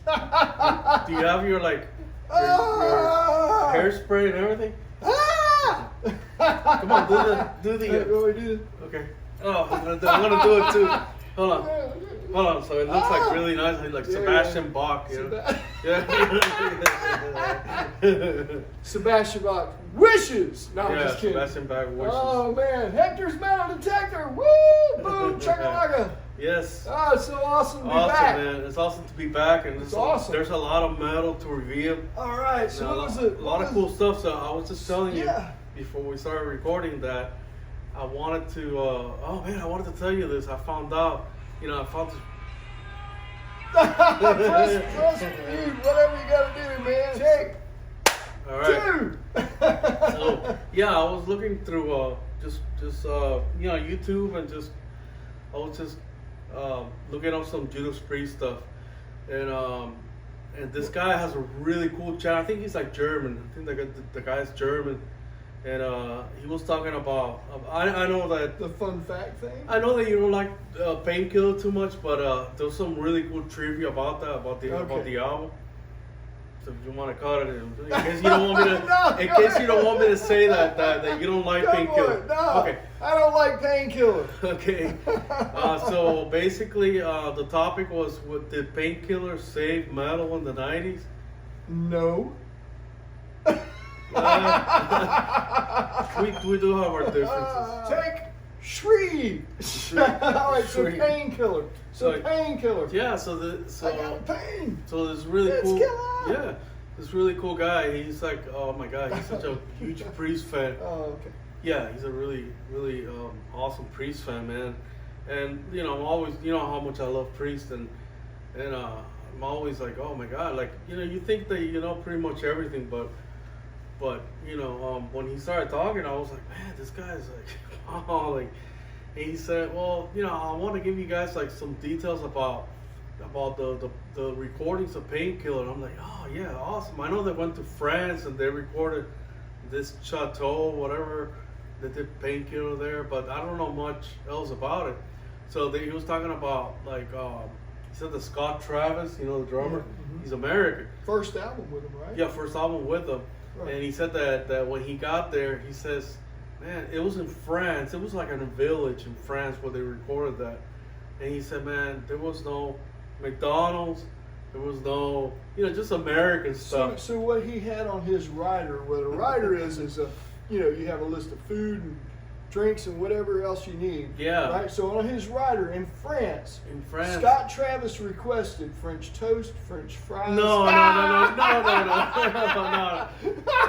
Do you have your like your hairspray and everything? Come on, do the. Okay. Oh, I'm gonna do it too. Hold on. So it looks like really nice, like Sebastian Bach. You know? Yeah. Sebastian Bach wishes. No, I'm just kidding. Sebastian Bach wishes. Oh man, Hector's metal detector. Woo! Boom! Chakalaka. Yes. Oh, it's so awesome to be back. Man. It's awesome to be back, and it's awesome. There's a lot of metal to review. All right. So what was it? A lot of cool stuff. So I was just telling you before we started recording that I wanted to. I wanted to tell you this. I found out. I found this. Press mute, whatever you gotta do, man. Take. All right. Two. So I was looking through just YouTube and I was just looking up some Judas Priest stuff, and this guy has a really cool channel. I think he's like German. I think the guy's German. And he was talking about. I know that the fun fact thing. I know that you don't like Painkiller too much, but there's some really cool trivia about that, about the album. So if you want to cut it, in case you don't want me to, you don't want me to say that you don't like Painkiller. No, okay. I don't like Painkiller. Okay. So basically, the topic was: did Painkiller save metal in the '90s? No. We do have our differences. Take Shri. All right, so Painkiller. Painkiller. Yeah, I got pain. So this really cool. Yeah, this really cool guy. He's like, oh my god, he's such a huge Priest fan. Oh, okay. Yeah, he's a really awesome Priest fan, man. And I'm always, how much I love Priest, and I'm always like, oh my god, like you think that you know pretty much everything, but when he started talking, I was like, man, this guy's like, wow, like. And he said, well, I want to give you guys like some details about the recordings of Painkiller. And I'm like, oh yeah, awesome. I know they went to France and they recorded this chateau, whatever. They did Painkiller there, but I don't know much else about it. So he was talking about like he said the Scott Travis, the drummer, he's American. First album with him, right? Yeah, first album with him. Right. And he said that when he got there, he says, man, it was in France. It was like in a village in France where they recorded that. And he said, man, there was no McDonald's. There was no, just American stuff. So what he had on his rider, what a rider is you have a list of food and drinks and whatever else you need. Yeah. Right. So on his rider in France, Scott Travis requested French toast, French fries. No.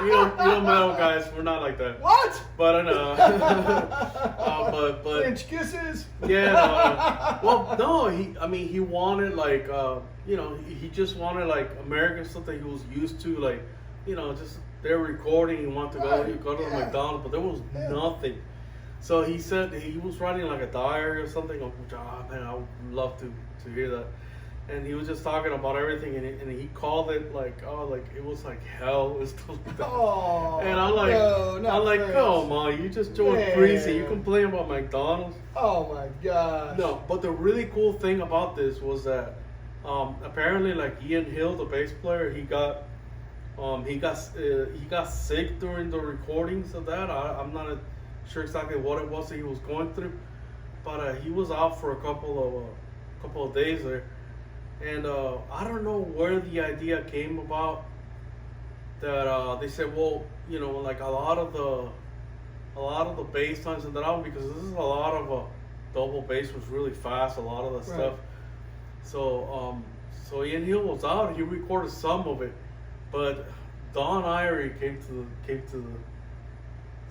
We don't metal guys. We're not like that. What? But but French kisses. Yeah. Well, no. He wanted like he just wanted like American stuff that he was used to, like just they're recording. He wanted to go to the McDonald's, but there was nothing. So he said he was writing like a diary or something, which man, I would love to hear that. And he was just talking about everything, and he called it like it was like hell and stuff like that. Oh, and I'm like, come on, you just joined Priest and you complain about McDonald's. Oh my gosh. No, but the really cool thing about this was that apparently like Ian Hill, the bass player, he got sick during the recordings of that. I'm not sure exactly what it was that he was going through, but he was out for a couple of days there, and I don't know where the idea came about that they said, well, like a lot of the bass lines in that album, because this is a lot of double bass was really fast, a lot of the stuff. So Ian Hill was out. He recorded some of it, but Don Irie came to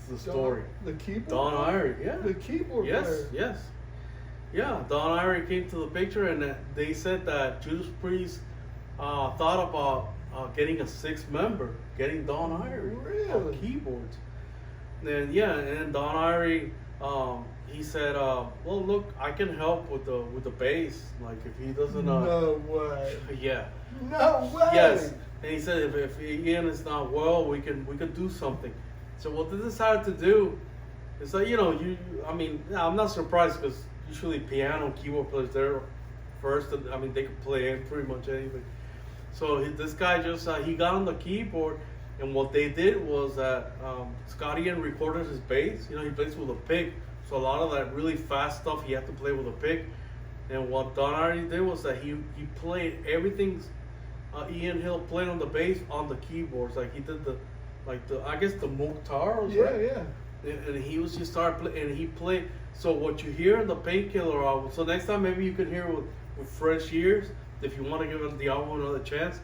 the story. The keyboard. Don Irie, yeah. The keyboard player. Yes. Yeah, Don Irie came to the picture, and they said that Judas Priest thought about getting a sixth member, getting Don Irie on keyboards. And Don Irie, he said, well, look, I can help with the bass. Like if he doesn't. No way. Yeah. No way. Yes. And he said if Ian is not well, we can do something. So what they decided to do is that I'm not surprised, because usually piano and keyboard players, they're first. They can play pretty much anything. So this guy just he got on the keyboard, and what they did was that Scotty Ian recorded his bass. You know, he plays with a pick, so a lot of that really fast stuff he had to play with a pick. And what Don already did was that he played everything Ian Hill played on the bass on the keyboards. Like he did the I guess the Mukhtar, Yeah, right? yeah. And he was just started and he played. So what you hear in the Painkiller album. So next time maybe you can hear with fresh ears if you want to give the album another chance,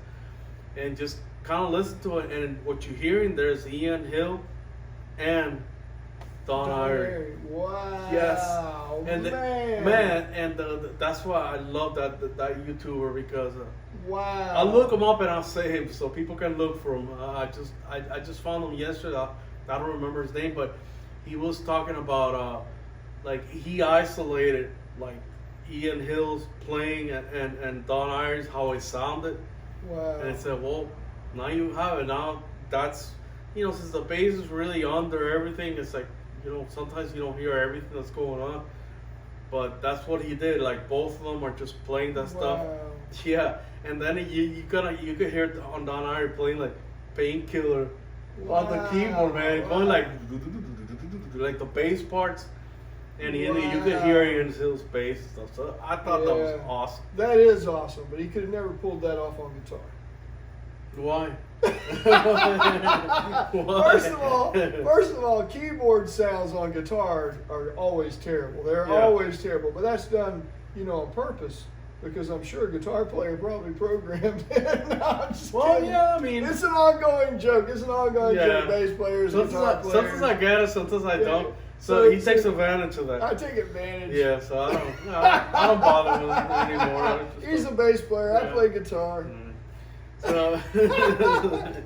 and just kind of listen to it. And what you're hearing there's Ian Hill and Don Irie. Wow. Yes. And Man. that's why I love that YouTuber, because Wow. I'll look him up and I'll say him so people can look for him. I just found him yesterday. I don't remember his name, but he was talking about like he isolated like Ian Hill's playing and Don Irie's how it sounded. Wow. And I said, well, now you have it. Now that's, you know, since the bass is really under everything, it's like, you know, sometimes you don't hear everything that's going on. But that's what he did. Like both of them are just playing that stuff. Yeah. And then you could hear on Don Irie playing like Painkiller on the keyboard, man. Going like the bass parts. And you could hear Ian Hill's bass and stuff. So I thought that was awesome. That is awesome, but he could have never pulled that off on guitar. Why? First of all, keyboard sounds on guitar are always terrible. They're always terrible, but that's done, you know, on purpose, because I'm sure a guitar player probably programmed it. No, I'm just kidding. Yeah, I mean, it's an ongoing joke. It's an ongoing joke. Bass players, guitar players. Sometimes I get it, sometimes I don't. So he takes advantage of that. I take advantage. Yeah, so I don't bother with him anymore. He's a bass player. I play guitar. So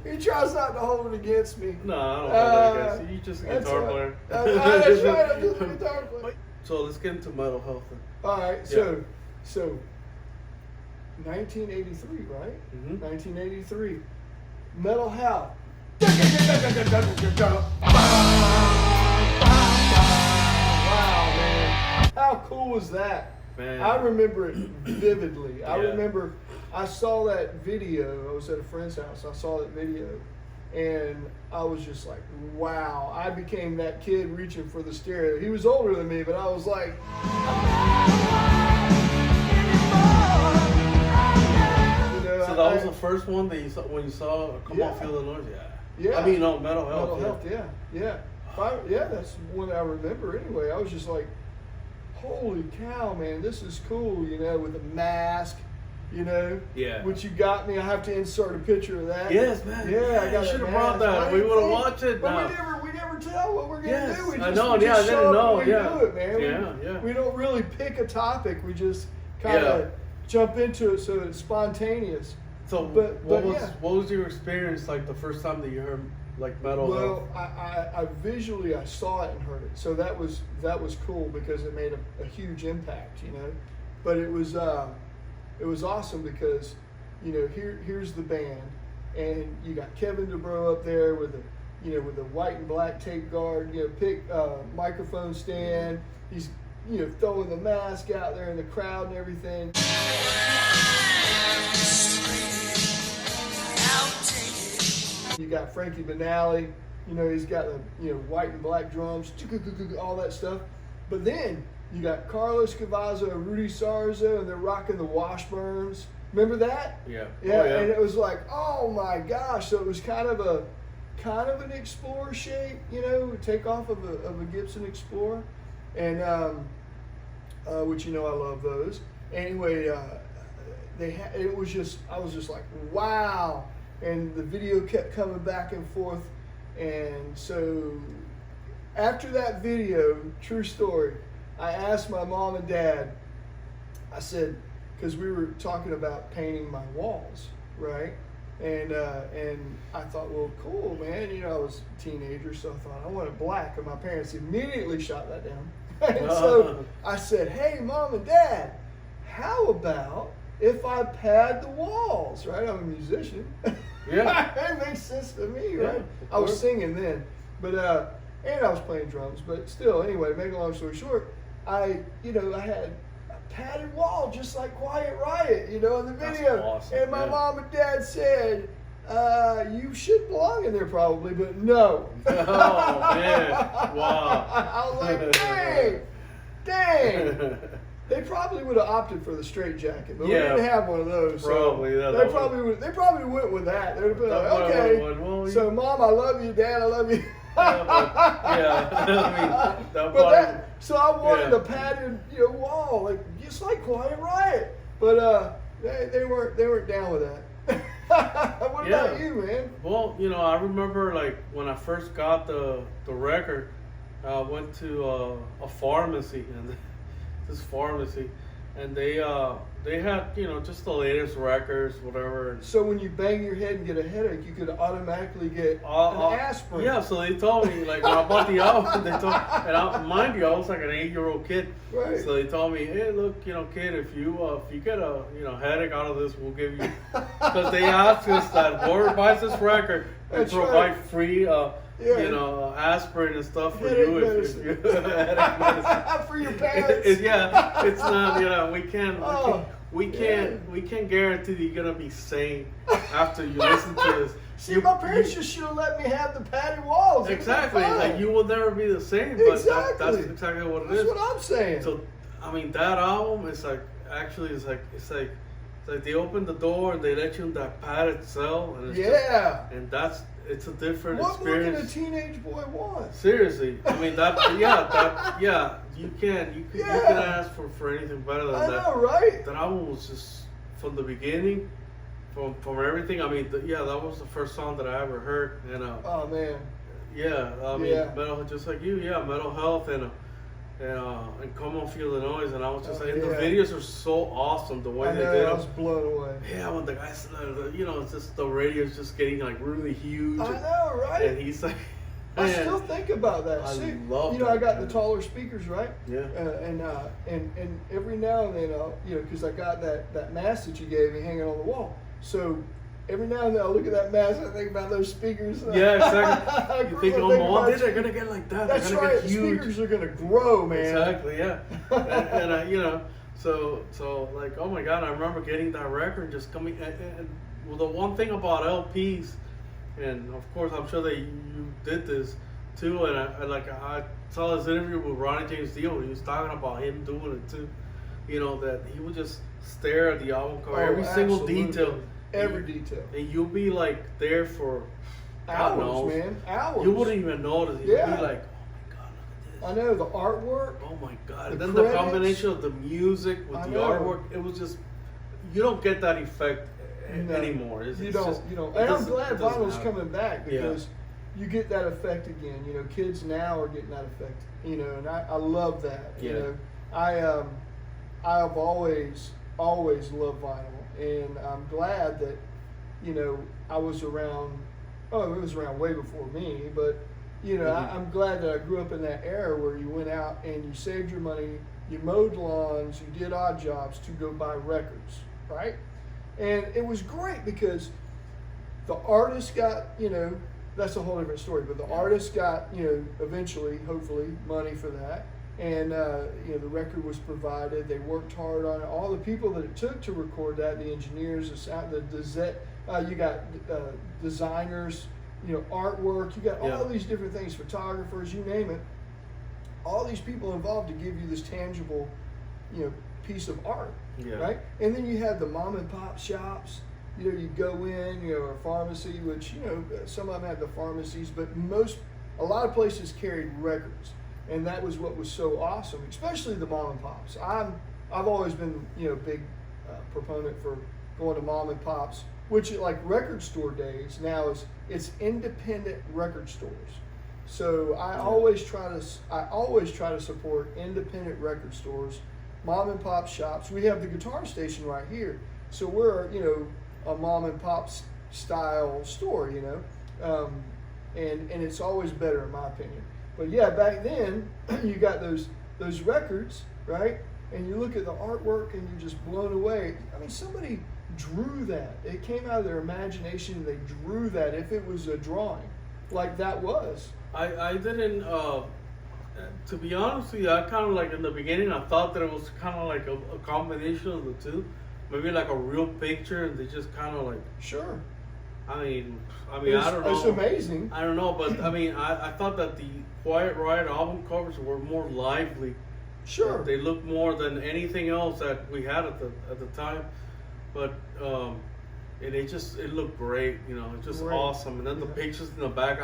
he tries not to hold it against me. No, I don't hold it against you. You're just a guitar player. That's right. I'm just a guitar player. So let's get into mental health. All right. So 1983, right? Mm-hmm. 1983. Mental health. Wow, man. How cool was that? Man. I remember it vividly. I remember I saw that video. I was at a friend's house. I saw that video. And I was just like, wow. I became that kid reaching for the stereo. He was older than me, but I was like, so that was the first one that you saw when you saw Come On Feel the Noise? Yeah. I mean, no, mental health. Mental health, yeah. That's one I remember anyway. I was just like, holy cow, man, this is cool, you know, with the mask, you know. Yeah. Which you got me. I have to insert a picture of that. Yes, man. Yeah, I got you should have brought that. We would have watched it. But we never tell what we're going to do. We just, I know, we just I didn't know. We do it, man. We don't really pick a topic. We just kind of jump into it so it's spontaneous. So, what was your experience like the first time that you heard like metal? Well, I visually I saw it and heard it, so that was cool because it made a huge impact, you know. But it was awesome because, you know, here's the band, and you got Kevin DeBro up there with the white and black tape guard, you know, microphone stand. He's, you know, throwing the mask out there in the crowd and everything. You got Frankie Benali, you know, he's got the, you know, white and black drums, all that stuff. But then you got Carlos Cavazzo and Rudy Sarzo, and they're rocking the Washburns. Remember that? Yeah. Yeah, and it was like, oh my gosh! So it was kind of an Explorer shape, you know, takeoff of a Gibson Explorer, and which, you know, I love those. Anyway, I was just like, wow. And the video kept coming back and forth. And so after that video, true story, I asked my mom and dad, I said, because we were talking about painting my walls, right? And I thought, well, cool, man. You know, I was a teenager, so I thought I want it black. And my parents immediately shot that down. And so I said, hey, Mom and Dad, how about if I pad the walls, right? I'm a musician. Yeah. That makes sense to me, right? I was singing then, but and I was playing drums, but still, anyway, to make a long story short, I had padded wall, just like Quiet Riot, in the That's video. awesome, And my yeah. mom and dad said, you should belong in there probably, but no. Oh man! Wow. I was like, dang. They probably would have opted for the straight jacket, but we Yeah, didn't have one of those. probably, So yeah, they that probably went with that. They would have been like, That would've okay. went, well, So Mom, I love you. Dad, I love you. Yeah, I mean, that But probably, so I wanted yeah. a padded, wall, like just like Quiet Riot. But they weren't down with that. What Yeah. about you, man? Well, I remember like when I first got the record, I went to a pharmacy and this pharmacy, and they had just the latest records, whatever. So when you bang your head and get a headache, you could automatically get an aspirin. Yeah, so they told me like when I bought the album, mind you, I was like an 8-year-old kid. Right. So they told me, hey, look, kid, if you get a headache out of this, we'll give you, because they asked us that whoever buys this record, we That's provide right. free aspirin and stuff for Headache you medicine. if you headache medicine. For your parents. Yeah, it's not. We can't. Oh, We can't guarantee that you're gonna be sane after you listen to this. See, my parents just should have let me have the padded walls. Exactly. It was fine. Like you will never be the same. But Exactly. that's exactly what it is. That's what I'm saying. So, I mean, that album is like they open the door and they let you in that padded cell, and it's a different What more can experience. a teenage boy want? Seriously, I mean you can ask for anything better than I that. know, right? That album was just from the beginning, from everything. I mean, that was the first song that I ever heard, and Oh man. Mental, just like you, Mental Health and Come On Feel the Noise, and I was just like, the videos are so awesome the way I they know, did I them. was blown away. Yeah, when the guys, it's just the radio's just getting like really huge. I know, right? And he's like, I man, still think about that. I See, love I that, got man. the taller speakers, right? Yeah. And every now and then, because I got that mask that you gave me hanging on the wall. So every now and then I look at that mask and I think about those speakers. Yeah, exactly. You think, oh, one day they're gonna get like that. That's They're gonna right. get The huge. speakers are gonna grow, man. Exactly, yeah. So like, oh my God, I remember getting that record just coming. And well, the one thing about LPs, and of course I'm sure that you did this too. And I saw this interview with Ronnie James Dio. He was talking about him doing it too. That he would just stare at the album cover, every single absolutely. detail. Every detail. And you'll be like there for God Hours, knows. man. Hours. You wouldn't even notice. You'd Yeah. be like, oh my God, look at this. I know the artwork. Oh my God. The And then credits. the combination of the music with I the know. artwork, it was just, you don't get that effect No, anymore. You It's don't. just- You don't. it And I'm doesn't- glad it doesn't vinyl's happen. coming back Yeah. because you get that effect again. Kids now are getting that effect. And I love that. Yeah. I've always loved vinyl, and I'm glad that I was around. Oh, it was around way before me, but I'm glad that I grew up in that era where you went out and you saved your money, you mowed lawns, you did odd jobs to go buy records, right? And it was great because the artist got, that's a whole different story, but the artist got, eventually, hopefully, money for that. And, the record was provided. They worked hard on it. All the people that it took to record that, the engineers, you got designers, artwork, you got all these different things, photographers, you name it. All these people involved to give you this tangible, piece of art, right? And then you have the mom and pop shops. You go in, a pharmacy, which, some of them have the pharmacies, but a lot of places carried records. And that was what was so awesome, especially the mom and pops. I've always been, big proponent for going to mom and pops, which like record store days now it's independent record stores. So I always try to support independent record stores, mom and pop shops. We have the guitar station right here, so we're a mom and pop style store, and it's always better in my opinion. But yeah, back then you got those records, right? And you look at the artwork and you're just blown away. I mean, somebody drew that. It came out of their imagination and they drew that if it was a drawing, like that was. I didn't To be honest with you, I kind of like in the beginning, I thought that it was kind of like a combination of the two, maybe like a real picture, and they just kind of like. Sure. I mean, I don't know. It's amazing. I don't know, but I mean, I thought that the Quiet Riot album covers were more lively. Sure. They look more than anything else that we had at the time, but and it looked great. You know, it's just Great. awesome. And then the Yeah. pictures in the back,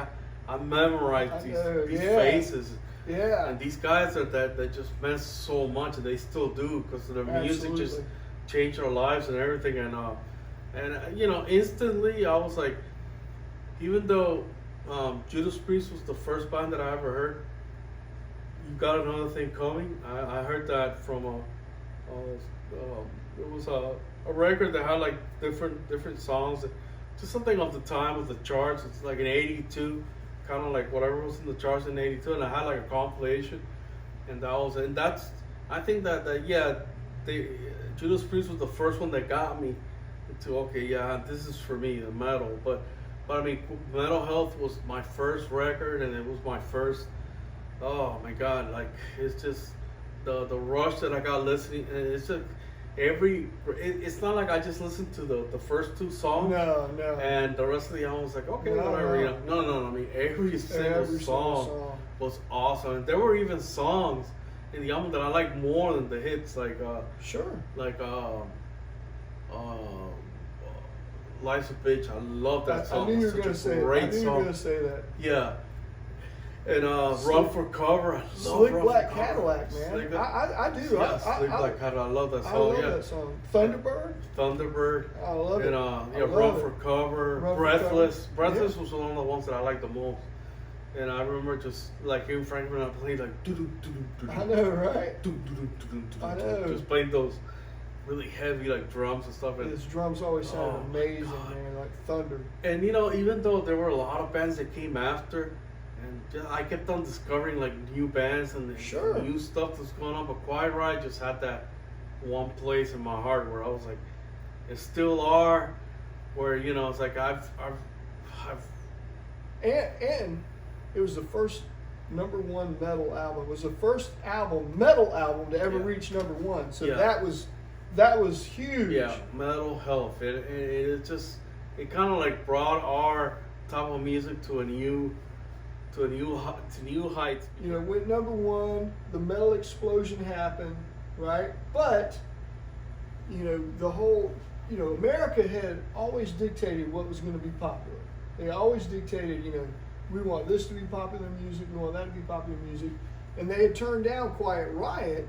I memorized these yeah. faces. Yeah. And these guys that just meant so much, and they still do, because their music just Absolutely. changed our lives and everything. And you know, instantly I was like, even though Judas Priest was the first band that I ever heard, You Got Another Thing Coming. I heard that from it was a record that had like different songs, just something of the time of the charts. It's like in '82, kind of like whatever was in the charts in '82, and I had like a compilation, and that's I think that yeah, Judas Priest was the first one that got me into, okay, yeah, this is for me, the metal, but I mean, Mental Health was my first record, and it was my first. Oh my God! Like, it's just the rush that I got listening, and it's just it's not like I just listened to the first two songs. No. And the rest of the album was like, okay, No, whatever, no. you know. No. I mean, every single song was awesome, and there were even songs in the album that I like more than the hits, like Sure. like Life's a Bitch. I love that song. I knew you It's were such gonna a say. great I knew you song. were gonna say that. Yeah. And Run Slick- for Cover. I love Slick Run Black for Cover. Cadillac, man. Slick- I do. Yeah, I, Slick Black Cadillac. I love that I song. love Yeah. that song. Thunderbird. Thunderbird. I love it. And I yeah, love Run it. for Cover. Run for Breathless. Cover. Breathless Yeah. was one of the ones that I liked the most. And I remember just like hearing Franklin, I played like I know, right? I know. Just playing those really heavy like drums and stuff. And His drums always sound Oh, my amazing, God. man, like thunder. And you know, even though there were a lot of bands that came after, and I kept on discovering like new bands and Sure. new stuff that's going on, but Quiet Riot just had that one place in my heart where I was like, it still are, where you know it's like I've And it was the first #1 metal album. It was the first metal album to ever Yeah. reach #1. So Yeah. that was huge. yeah, Mental Health. It just it kind of like brought our type of music to new heights. You know, went #1, the metal explosion happened, right? But, you know, the whole, you know, America had always dictated what was going to be popular. They always dictated, you know, we want this to be popular music, we want that to be popular music. And they had turned down Quiet Riot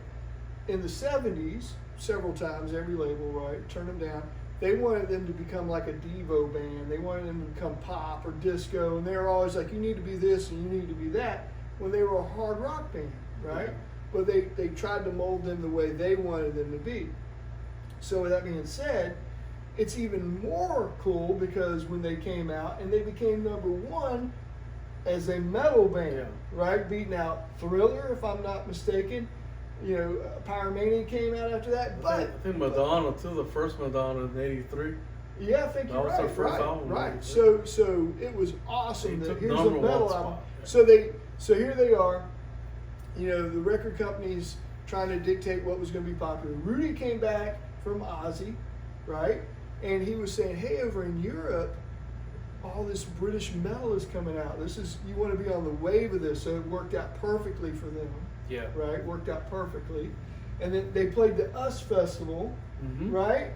in the 70s several times, every label, right? Turned them down. They wanted them to become like a Devo band. They wanted them to become pop or disco, and they were always like, you need to be this and you need to be that, when they were a hard rock band, right? Yeah. But they tried to mold them the way they wanted them to be. So with that being said, it's even more cool because when they came out and they became #1 as a metal band, Yeah. right? Beating out Thriller, if I'm not mistaken. You know, Pyromania came out after that. I think Madonna too, the first Madonna in '83. Yeah, I think That you're was their right. first Right, album, right. right? So it was awesome They that took here's a number one metal spot. album. Yeah. So here they are. You know, the record companies trying to dictate what was going to be popular. Rudy came back from Ozzy, right? And he was saying, hey, over in Europe, all this British metal is coming out. You want to be on the wave of this. So it worked out perfectly for them. Yeah. Right? Worked out perfectly. And then they played the US Festival, Mhm. right?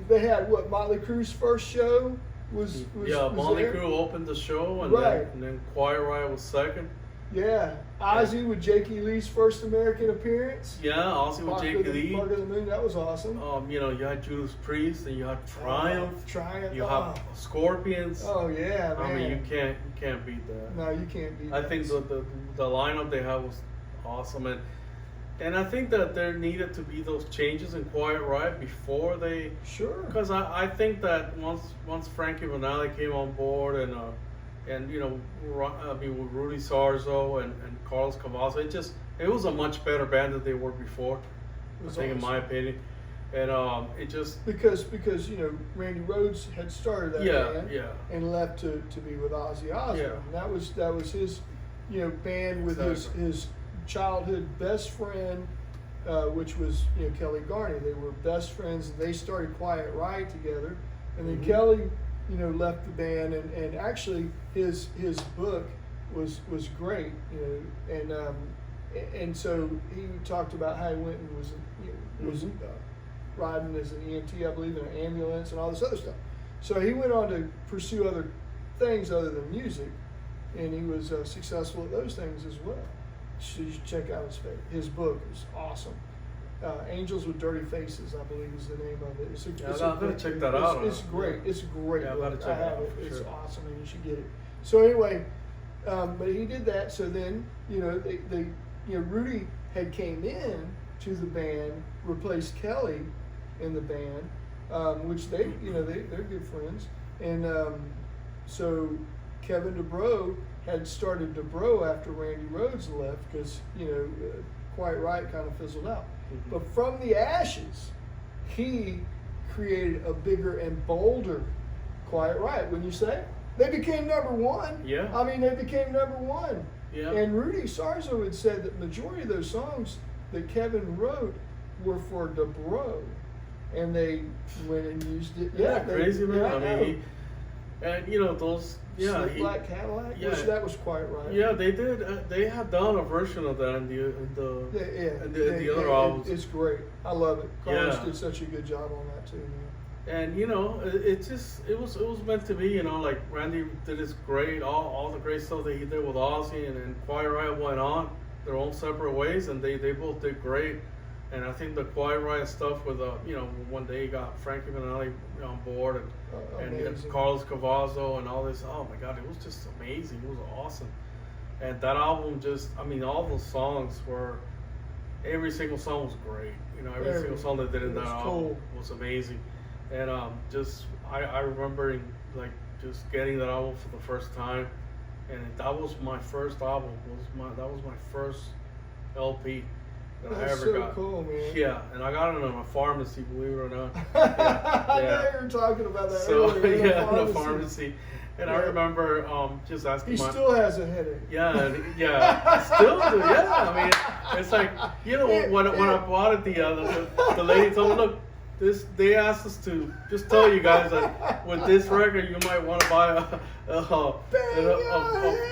They had what, Motley Crue's first show was Yeah, was Motley there? Crue opened the show, and Right. then Quiet Riot was second. Yeah. Ozzy with Jakey Lee's first American appearance. Yeah, Ozzy with Bark Jake of the- Lee. Bark of the Moon, that was awesome. You know, you had Judas Priest, and you had Triumph. Triumph. You have Scorpions. Oh yeah, man. I mean, you can't beat that. No, you can't beat I that. think the lineup they had was awesome, and I think that there needed to be those changes in Quiet Riot before they. Sure. Because I think that once Frankie Vanali came on board and you know with Rudy Sarzo and Carlos Cavazo, it was a much better band than they were before. It was I think, in my awesome. opinion, and it just Because you know Randy Rhoads had started that band yeah. and left to be with Ozzy Osbourne. Yeah. And that was his band with Exactly. his childhood best friend, which was Kelly Garney. They were best friends. They started Quiet Riot together, and then Kelly left the band, and actually his book was great, and so he talked about how he went and was riding as an EMT, I believe, in an ambulance and all this other stuff. So he went on to pursue other things other than music, and he was successful at those things as well. So you should check out his book. It's awesome. Angels with Dirty Faces, I believe, is the name of it. I'm gonna check that out. It's great. It's a great book. I gotta check it out. It's sure. awesome, and you should get it. So anyway, but he did that. So then, Rudy had came in to the band, replaced Kelly in the band, which they're good friends, and so Kevin DuBrow had started DuBrow after Randy Rhoads left because Quiet Riot kind of fizzled out. Mm-hmm. But from the ashes, he created a bigger and bolder Quiet Riot. Wouldn't you say? They became number one. Yeah. I mean, they became number one. Yeah. And Rudy Sarzo had said that majority of those songs that Kevin wrote were for DuBrow, and they went and used it. Yeah, crazy, man. Yeah, I mean, and those. Yeah, Slick Black Cadillac. Yeah, which that was Quiet Riot. Yeah, they did. They had done a version of that in the other albums. It's great. I love it. Carlos Yeah. did such a good job on that too. Man. And it was meant to be. Like Randy did his great, all the great stuff that he did with Ozzy, and then Quiet Riot went on their own separate ways, and they both did great. And I think the Quiet Riot stuff with when they got Frankie Banali on board and Carlos Cavazo and all this, oh my God, it was just amazing. It was awesome. And that album all those songs every single song was great. Every single song they did in that album was amazing. And I remember just getting that album for the first time, and that was my first album. That was my first LP that I ever got. Cool, man. Yeah, and I got it in a pharmacy, believe it or not. I know you were talking about that earlier. In a pharmacy. And I remember just asking He still has a headache. Yeah, still do. Yeah, I mean, it's like when I bought it, the lady told me, look, they asked us to just tell you guys that with this record you might want to buy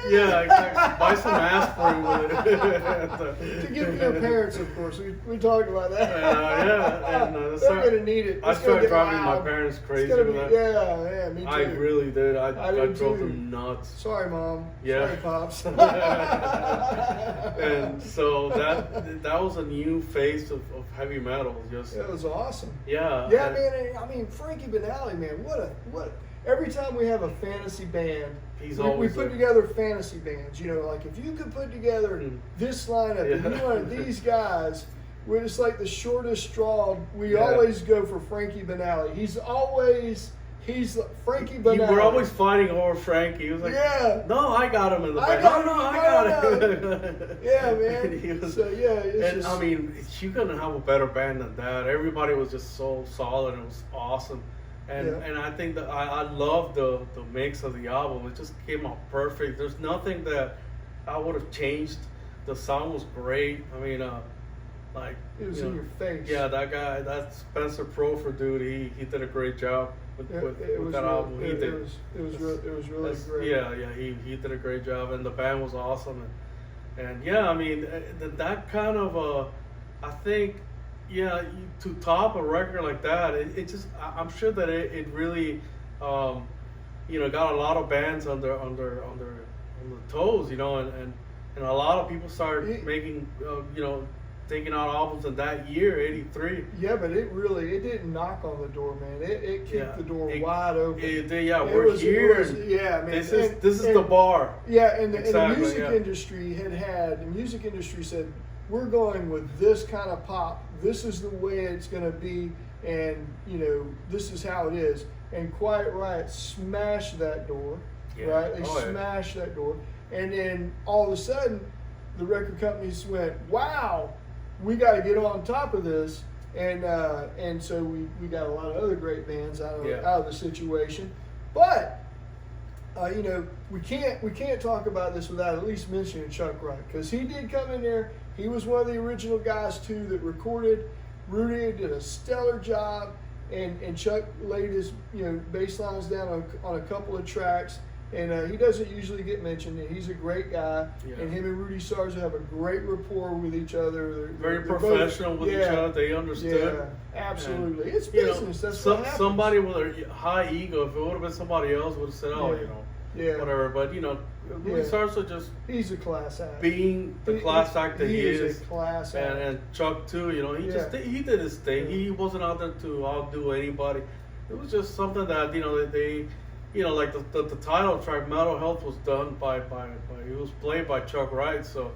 exactly. Buy some aspirin with it. To give to your parents, of course. We talked about that. They're gonna need it. I started driving my parents crazy with that. Yeah, me too. I really did. I drove too. them nuts. Sorry, Mom. Yeah. Sorry, Pops. And so that was a new face of heavy metal. It was awesome. Yeah, man. I mean, Frankie Banali, man. What? Every time we have a fantasy band, we put together fantasy bands. Like if you could put together this lineup and you wanted these guys, we're just like the shortest straw. We always go for Frankie Banali. He's Frankie Banali. We're always fighting over Frankie. He was like, no, I got him in the band. No, I got him. Yeah, man. I mean, you couldn't have a better band than that. Everybody was just so solid. It was awesome. And I think that I love the mix of the album. It just came out perfect. There's nothing that I would have changed. The sound was great. I mean, it was in your face. Yeah, that guy, that Spencer Profer dude, he did a great job with that album. It was really great. Yeah, he did a great job, and the band was awesome. And I mean, that kind of I think. Yeah, to top a record like that, it just, I'm sure that it really, got a lot of bands on the toes, and a lot of people started making, taking out albums in that year, '83. Yeah, but it didn't knock on the door, man. It kicked the door wide open. We're here. Man. This is the bar. Yeah, and the music industry the music industry said, we're going with this kind of pop. This is the way it's going to be, and this is how it is. And Quiet Riot smashed that door, right? They smashed that door, and then all of a sudden, the record companies went, "Wow, we got to get on top of this," and so we got a lot of other great bands out of the situation, but. We can't talk about this without at least mentioning Chuck Wright, because he did come in there He was one of the original guys too that recorded. Rudy did a stellar job, and Chuck laid his bass lines down on a couple of tracks. And he doesn't usually get mentioned. He's a great guy, and him and Rudy Sarzo have a great rapport with each other. Very professional with each other. They understood. Yeah, absolutely. It's business. That's what happens. Somebody with a high ego, if it would have been somebody else, would have said, "Oh, whatever." But Rudy Sarzo just—he's a class act. Being the class act that he is, a class act. And Chuck too. He did his thing. He wasn't out there to outdo anybody. It was just something that they. Like the title track, Metal Health, was done by it was played by Chuck Wright. So,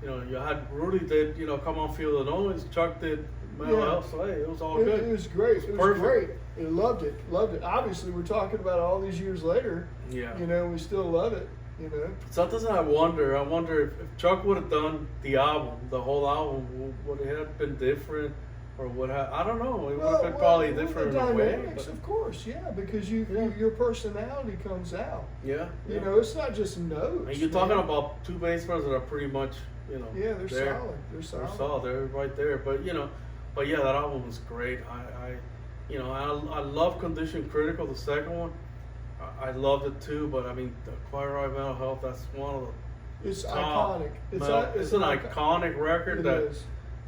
you had Rudy did, Come On Feel the Noise. Chuck did Metal Health. So, hey, it was all good. It was great. It was great. I loved it. Obviously, we're talking about it all these years later. Yeah. We still love it. Sometimes I wonder if Chuck would have done the album, the whole album, would it have been different? Or what? I don't know. It would have been probably different the in a way. Dynamics, of course, because your personality comes out. Yeah. It's not just notes. And you're talking about two bass players that are pretty much, Yeah, they're solid. They're solid. They're right there. But that album was great. I love Condition Critical, the second one. I loved it too. But I mean, the Quiet Riot Mental Health. That's one of the. It's iconic. It's an iconic record. It that. Is.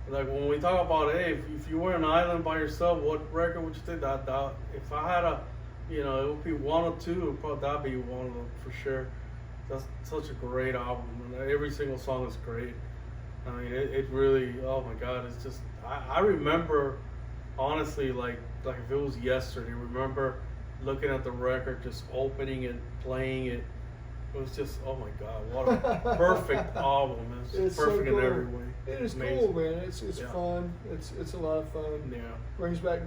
Like when we talk about, hey, if you were an island by yourself, what record would you think that if I had it would be one or two, that'd be one of them for sure. That's such a great album, and every single song is great. I mean, it really, oh my God, it's just, I remember, honestly, like if it was yesterday, remember looking at the record, just opening it, playing it. It was just, oh my God, what a perfect album. It's perfect so cool. in every way. It is cool, man. It's fun. It's a lot of fun. Yeah. Brings back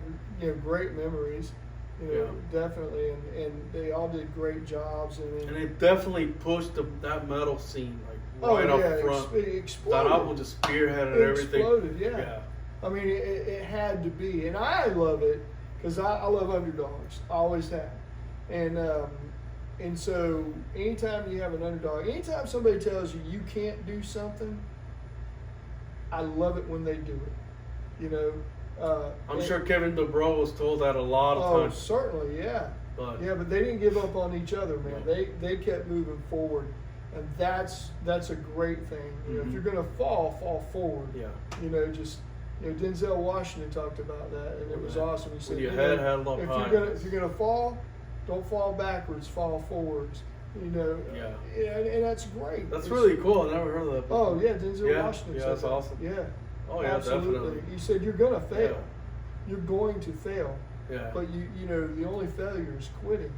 great memories. Definitely, and they all did great jobs. And it definitely pushed that metal scene right up front. It exploded. That album just spearheaded everything. Exploded, yeah. I mean, it had to be, and I love it because I love underdogs. I always have, and so anytime you have an underdog, anytime somebody tells you can't do something, I love it when they do it. I'm sure Kevin DeBro was told that a lot of times. Oh, certainly, yeah. But they didn't give up on each other, man. No. They kept moving forward, and that's a great thing. If you're gonna fall forward. Yeah. Denzel Washington talked about that, and it was awesome. He said, your head held up high. If you're gonna fall, don't fall backwards, fall forwards. And that's great. That's really cool. I never heard of that before. Oh yeah, Denzel Washington. Yeah, that's awesome. Yeah. Oh yeah, absolutely. Definitely. He said you're gonna fail. Yeah. You're going to fail. Yeah. But the only failure is quitting.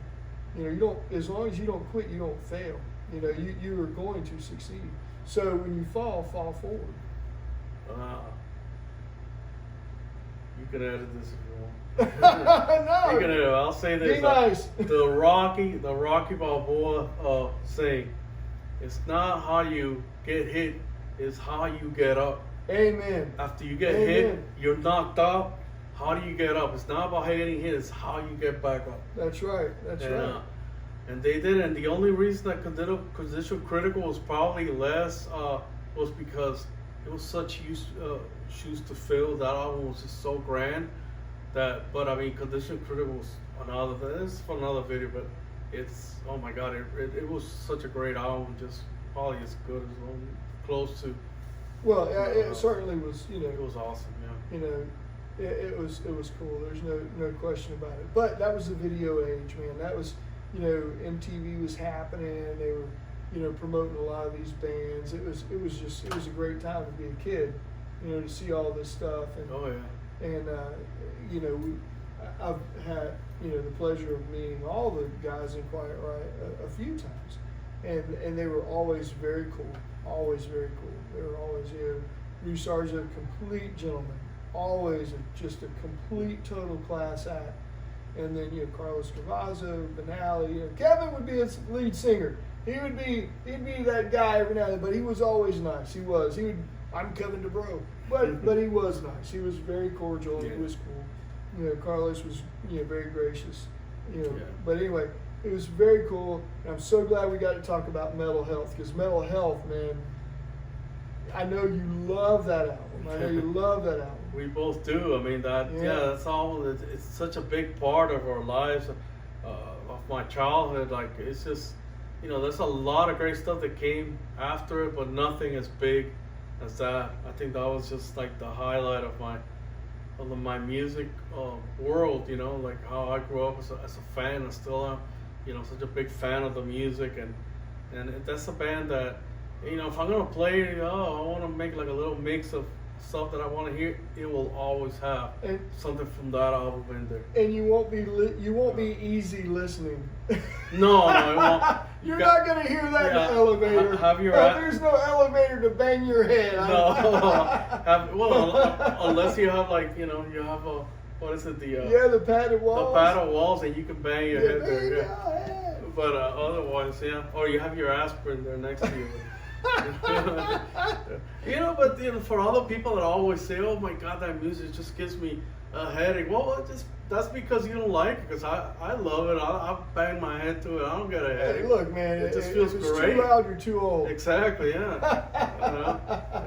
You don't, as long as you don't quit, you don't fail. You are going to succeed. So when you fall forward. You can edit this if you want. No. You can edit. I'll say this. Be nice. The Rocky Balboa saying, it's not how you get hit, it's how you get up. Amen. After you get hit, you're knocked out. How do you get up? It's not about getting hit, it's how you get back up. That's right. That's right. And they did, and the only reason that Condition Critical was probably less was because it was such shoes to fill. That album was just so grand but I mean, Condition Critical was another thing. This is for another video, but it's, oh my God, it was such a great album, just probably as good as close to. Well, it certainly was. It was awesome. Yeah. It was cool. There's no question about it. But that was the video age, man. That was, MTV was happening. They were, promoting a lot of these bands. It was a great time to be a kid, to see all this stuff. And, oh yeah. And I've had the pleasure of meeting all the guys in Quiet Riot a few times, and they were always very cool. Always very cool. They were always Rudy Sarzo, complete gentleman. Always just a complete total class act. And then Carlos Cavazo, Benally, Kevin would be his lead singer. He'd be that guy every now and then, but he was always nice. He would. I'm Kevin DeBro, but he was nice. He was very cordial. Yeah. He was cool. Carlos was very gracious. But anyway, it was very cool. And I'm so glad we got to talk about mental health, because mental health, man, I know you love that album. I know you love that album. We both do. I mean, that's all. It's such a big part of our lives, of my childhood. Like, it's just, there's a lot of great stuff that came after it, but nothing as big as that. I think that was just like the highlight of my music world. Like how I grew up as a fan. I still am, such a big fan of the music, and that's a band that, if I'm gonna play, I want to make like a little mix of stuff that I want to hear. It will always have something from that album in there. And you won't be easy listening. No, it won't. You're not gonna hear that in the elevator. There's no elevator to bang your head. No. Unless you have you have a, what is it, the padded walls. The padded walls, and you can bang your head there. Yeah. But otherwise, or you have your aspirin there next to you. But for other people that always say, "Oh my God, that music just gives me a headache." Well, that's because you don't like it. Because I love it. I bang my head to it. I don't get a headache. Hey, look, man, it just feels if it's great. Too loud, you're too old. Exactly. Yeah.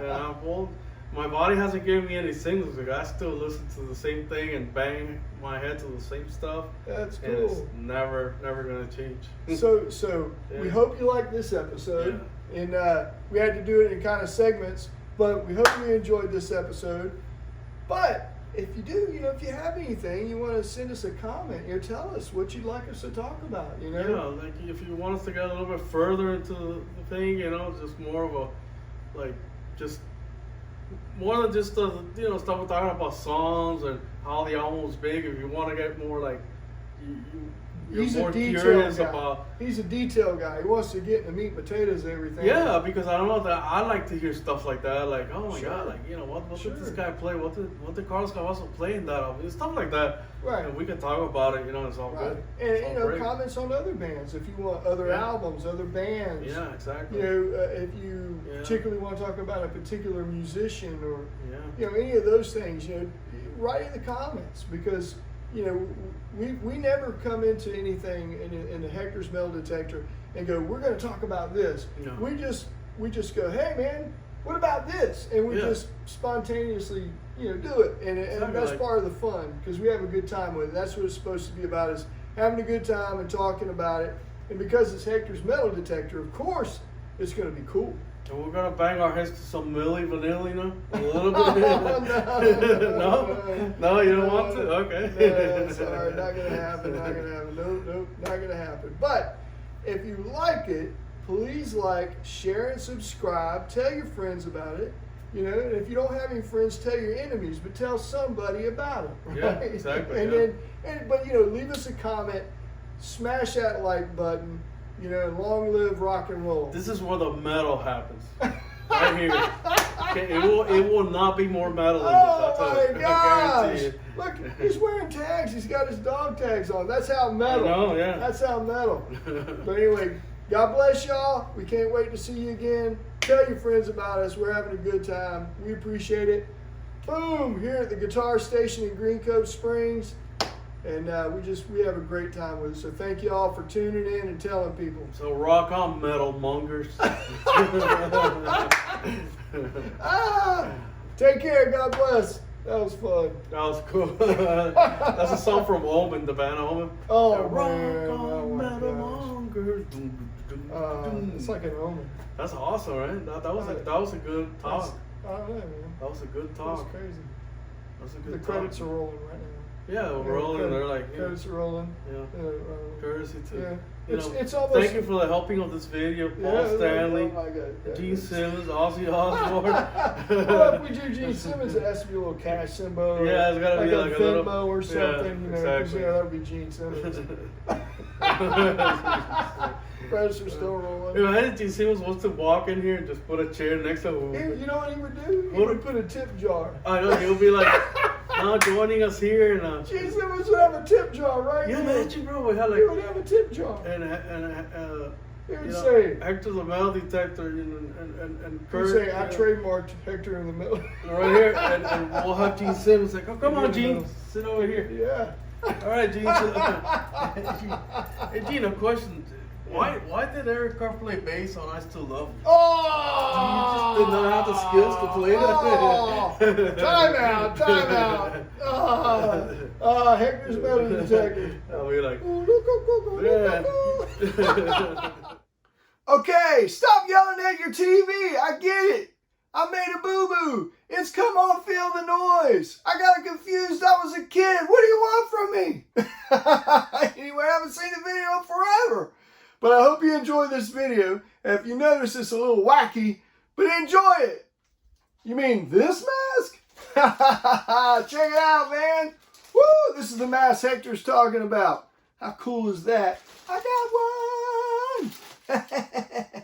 And I'm old. My body hasn't given me any signals. Like, I still listen to the same thing and bang my head to the same stuff. That's cool. And it's never gonna change. So we hope you like this episode. Yeah. And we had to do it in kind of segments, but we hope you enjoyed this episode. But if you do, if you have anything, you want to send us a comment, tell us what you'd like us to talk about, Yeah, like if you want us to get a little bit further into the thing, just more of a, just more than just the, stuff we're talking about, songs and how the album was big. If you want to get more you're He's more a detail curious guy. about. He's a detail guy. He wants to get in the meat and potatoes and everything. Yeah, because I don't know that I like to hear stuff like that. Like, oh my God, what Sure. did this guy play? What did Carlos Cavazo play in that album? Stuff like that. Right. And we can talk about it. It's all Right. good. And It's all great. comments on other bands if you want other Yeah. albums, other bands. Yeah, exactly. If you particularly want to talk about a particular musician or Yeah. any of those things, write in the comments because we never come into anything in the Hector's Metal Detector and go, we're going to talk about this. No. We just go, hey man, what about this? And we just spontaneously do it, and that's part of the fun because we have a good time with it. That's what it's supposed to be about, is having a good time and talking about it. And because it's Hector's Metal Detector, of course, it's going to be cool. And we're gonna bang our heads to some Milli Vanilli, a little bit. No, you don't want to. Okay. No, sorry, not gonna happen. Nope, not gonna happen. But if you like it, please share, and subscribe. Tell your friends about it. And if you don't have any friends, tell your enemies, but tell somebody about it. Right? Yeah, exactly. But leave us a comment, smash that like button. Long live rock and roll. This is where the metal happens. Right here. Okay, it will not be more metal than this. Oh my gosh! I guarantee you. Look, he's wearing tags. He's got his dog tags on. That's how metal. I know, yeah. That's how metal. But anyway, God bless y'all. We can't wait to see you again. Tell your friends about us. We're having a good time. We appreciate it. Boom! Here at the Guitar Station in Green Cove Springs. And we have a great time with it. So thank you all for tuning in and telling people. So rock on, metal mongers. Take care. God bless. That was fun. That was cool. That's a song from Omen, the band Omen. Oh, rock man. on, metal mongers. It's like an omen. That's awesome, right? That was a good talk. I don't know, man. That was a good talk. That's crazy. That was a good The talk. credits are rolling right now. Yeah, we're rolling. They're like, credits are rolling. Yeah. Courtesy to. Yeah. You know, It's almost. thank you for the helping of this video, Paul Stanley, Oh my God. Gene Simmons, Ozzy Osbourne. Well, if we do Gene Simmons, it has to be a little cash symbol. Yeah, it's gotta be like a little Venmo or something. exactly. That would be Gene Simmons. Credits are still rolling. Imagine Gene Simmons wants to walk in here and just put a chair next to him. You know what he would do? He would put a tip jar. I know, he'll be like, now joining us here. And, Gene Simmons would have a tip jar right you here. imagine, bro, we had He would have a tip jar. He would say, Hector the Metal Detector and he'd Kurt. say, I trademarked Hector in the middle. Right here, and we'll have Gene Simmons like, oh, come on, Gene, sit over here. Yeah. All right, Gene. Hey, Gene, a question. Why did Eric Carr play bass on I Still Love You? Oh! He just did not have the skills to play that. Time out. Hector's better than Detector. I'll be like, Okay, stop yelling at your TV. I get it. I made a boo-boo. It's come on, feel the noise. I got confused. I was a kid. What do you want from me? Anyway, I haven't seen the video forever. But I hope you enjoy this video. If you notice, it's a little wacky, but enjoy it. You mean this mask? Check it out, man. Woo! This is the mask Hector's talking about. How cool is that? I got one.